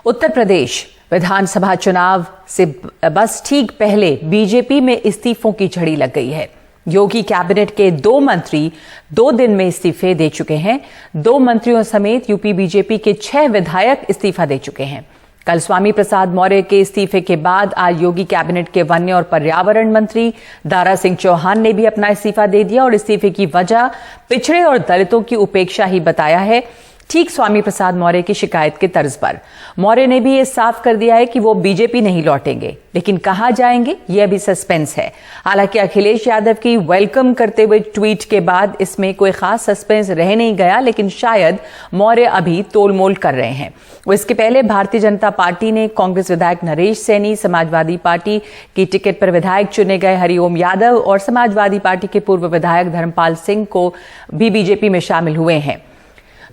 उत्तर प्रदेश विधानसभा चुनाव से बस ठीक पहले बीजेपी में इस्तीफों की झड़ी लग गई है। योगी कैबिनेट के 2 मंत्री 2 दिन में इस्तीफे दे चुके हैं। 2 मंत्रियों समेत यूपी बीजेपी के 6 विधायक इस्तीफा दे चुके हैं। कल स्वामी प्रसाद मौर्य के इस्तीफे के बाद आज योगी कैबिनेट के वन्य और पर्यावरण मंत्री दारा सिंह चौहान ने भी अपना इस्तीफा दे दिया और इस्तीफे की वजह पिछड़े और दलितों की उपेक्षा ही बताया है, ठीक स्वामी प्रसाद मौर्य की शिकायत के तर्ज पर। मौर्य ने भी ये साफ कर दिया है कि वो बीजेपी नहीं लौटेंगे, लेकिन कहां जाएंगे ये अभी सस्पेंस है। हालांकि अखिलेश यादव की वेलकम करते हुए ट्वीट के बाद इसमें कोई खास सस्पेंस रह नहीं गया, लेकिन शायद मौर्य अभी तोलमोल कर रहे हैं। वो इसके पहले भारतीय जनता पार्टी ने कांग्रेस विधायक नरेश सैनी, समाजवादी पार्टी की टिकट पर विधायक चुने गए हरिओम यादव और समाजवादी पार्टी के पूर्व विधायक धर्मपाल सिंह को भी बीजेपी में शामिल हुए हैं।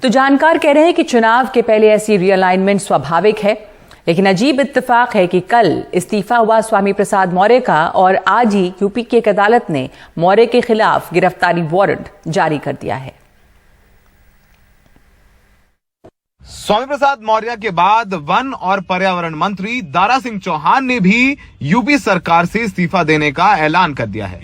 तो जानकार कह रहे हैं कि चुनाव के पहले ऐसी रीअलाइनमेंट स्वाभाविक है, लेकिन अजीब इत्तेफाक है कि कल इस्तीफा हुआ स्वामी प्रसाद मौर्य का और आज ही यूपी की एक अदालत ने मौर्य के खिलाफ गिरफ्तारी वारंट जारी कर दिया है। स्वामी प्रसाद मौर्य के बाद वन और पर्यावरण मंत्री दारा सिंह चौहान ने भी यूपी सरकार से इस्तीफा देने का ऐलान कर दिया है।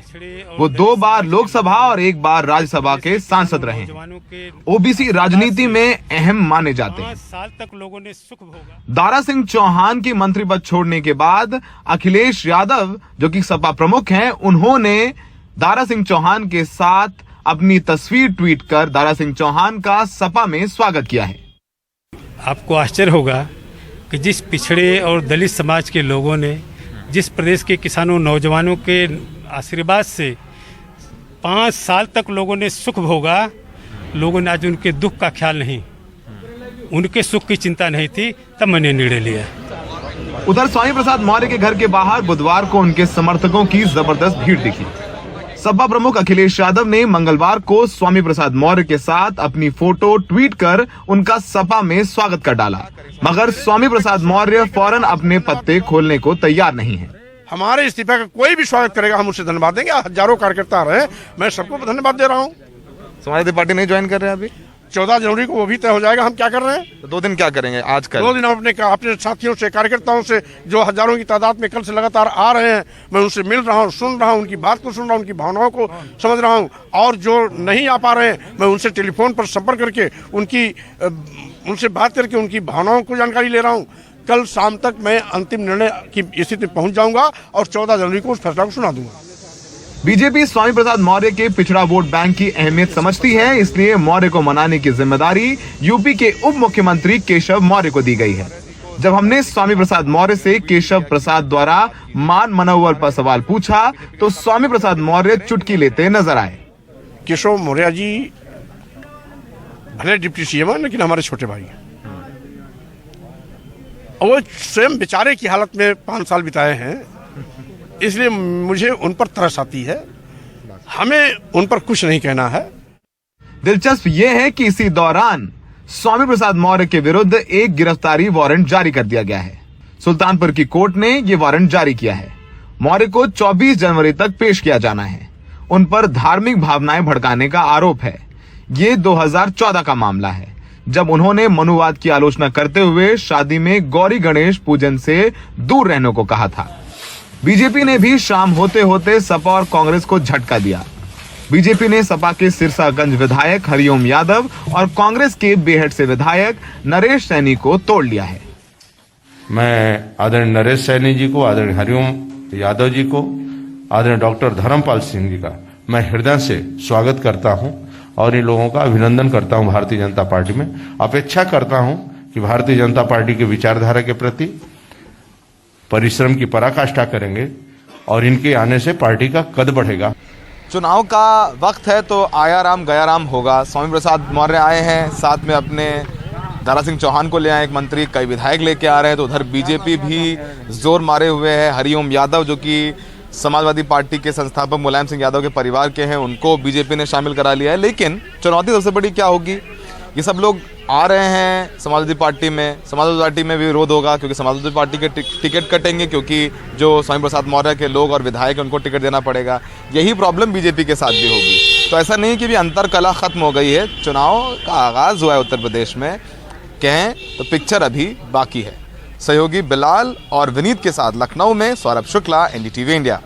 वो 2 बार लोकसभा और 1 बार राज्यसभा के सांसद रहे हैं। ओबीसी राजनीति में अहम माने जाते हैं। साल तक लोगों ने सुख भोगा। दारा सिंह चौहान की मंत्री पद छोड़ने के बाद अखिलेश यादव, जो कि सपा प्रमुख हैं, उन्होंने दारा सिंह चौहान के साथ अपनी तस्वीर ट्वीट कर दारा सिंह चौहान का सपा में स्वागत किया है। आपको आश्चर्य होगा कि जिस पिछड़े और दलित समाज के लोगों ने, जिस प्रदेश के किसानों नौजवानों के आशीर्वाद से 5 साल तक लोगों ने सुख भोगा, लोगों ने आज उनके दुख का ख्याल नहीं, उनके सुख की चिंता नहीं थी, तब मैंने निर्णय लिया। उधर स्वामी प्रसाद मौर्य के घर के बाहर बुधवार को उनके समर्थकों की जबरदस्त भीड़ दिखी। सपा प्रमुख अखिलेश यादव ने मंगलवार को स्वामी प्रसाद मौर्य के साथ अपनी फोटो ट्वीट कर उनका सपा में स्वागत कर डाला, मगर स्वामी प्रसाद मौर्य फौरन अपने पत्ते खोलने को तैयार नहीं है। हमारे इस्तीफे का कोई भी स्वागत करेगा, हम उसे धन्यवाद देंगे। हजारों कार्यकर्ता आ रहे हैं, मैं सबको धन्यवाद दे रहा हूँ। समाजवादी पार्टी नहीं ज्वाइन कर रहे हैं अभी? 14 जनवरी को वो भी तय हो जाएगा। हम क्या कर रहे हैं? तो 2 दिन क्या करेंगे? आज कर 2 दिन हम अपने साथियों से, कार्यकर्ताओं से, जो हजारों की तादाद में कल से लगातार आ रहे हैं, मैं उनसे मिल रहा हूँ, सुन रहा हूँ, उनकी बात को सुन रहा हूँ, उनकी भावनाओं को समझ रहा हूँ। और जो नहीं आ पा रहे हैं, मैं उनसे टेलीफोन पर संपर्क करके उनसे बात करके उनकी भावनाओं को जानकारी ले रहा हूँ। कल शाम तक मैं अंतिम निर्णय की स्थिति में पहुंच जाऊंगा और 14 जनवरी को उस फैसला को सुना दूंगा। बीजेपी स्वामी प्रसाद मौर्य के पिछड़ा वोट बैंक की अहमियत समझती है, इसलिए मौर्य को मनाने की जिम्मेदारी यूपी के उप मुख्यमंत्री केशव मौर्य को दी गई है। जब हमने स्वामी प्रसाद मौर्य से केशव प्रसाद द्वारा मान मनोबल पर सवाल पूछा, तो स्वामी प्रसाद मौर्य चुटकी लेते नजर आए। केशव मौर्य जी भले डिप्टी सीएम है, लेकिन हमारे छोटे भाई हैं। वो स्वयं बेचारे की हालत में 5 साल बिताए हैं, इसलिए मुझे उन पर तरस आती है। हमें उन पर कुछ नहीं कहना है। दिलचस्प यह है कि इसी दौरान स्वामी प्रसाद मौर्य के विरुद्ध एक गिरफ्तारी वारंट जारी कर दिया गया है। सुल्तानपुर की कोर्ट ने यह वारंट जारी किया है। मौर्य को 24 जनवरी तक पेश किया जाना है। उन पर धार्मिक भावनाएं भड़काने का आरोप है। ये 2014 का मामला है, जब उन्होंने मनुवाद की आलोचना करते हुए शादी में गौरी गणेश पूजन से दूर रहने को कहा था। बीजेपी ने भी शाम होते होते सपा और कांग्रेस को झटका दिया। बीजेपी ने सपा के सिरसागंज विधायक हरिओम यादव और कांग्रेस के बेहट से विधायक नरेश सैनी को तोड़ लिया है। मैं आदरणीय नरेश सैनी जी को, आदरणीय हरिओम यादव जी को, आदरणीय डॉक्टर धर्मपाल सिंह जी का मैं हृदय से स्वागत करता हूं और इन लोगों का अभिनंदन करता हूं। भारतीय जनता पार्टी में अपेक्षा करता हूं कि भारतीय जनता पार्टी के विचारधारा के प्रति परिश्रम की पराकाष्ठा करेंगे और इनके आने से पार्टी का कद बढ़ेगा। चुनाव का वक्त है तो आया राम गया राम होगा। स्वामी प्रसाद मौर्य आए हैं, साथ में अपने दारा सिंह चौहान को ले आए, एक मंत्री, कई विधायक लेके आ रहे हैं। तो उधर बीजेपी भी जोर मारे हुए है। हरिओम यादव, जो कि समाजवादी पार्टी के संस्थापक मुलायम सिंह यादव के परिवार के हैं, उनको बीजेपी ने शामिल करा लिया है। लेकिन चुनौती सबसे बड़ी क्या होगी? ये सब लोग आ रहे हैं समाजवादी पार्टी में, समाजवादी पार्टी में भी विरोध होगा, क्योंकि समाजवादी पार्टी के टिकट कटेंगे, क्योंकि जो स्वामी प्रसाद मौर्य के लोग और विधायक हैं उनको टिकट देना पड़ेगा। यही प्रॉब्लम बीजेपी के साथ भी होगी। तो ऐसा नहीं कि भी अंतर कला खत्म हो गई है, चुनाव का आगाज हुआ है उत्तर प्रदेश में, कहें तो पिक्चर अभी बाकी है। सहयोगी बिलाल और विनीत के साथ लखनऊ में सौरभ शुक्ला, NDTV इंडिया।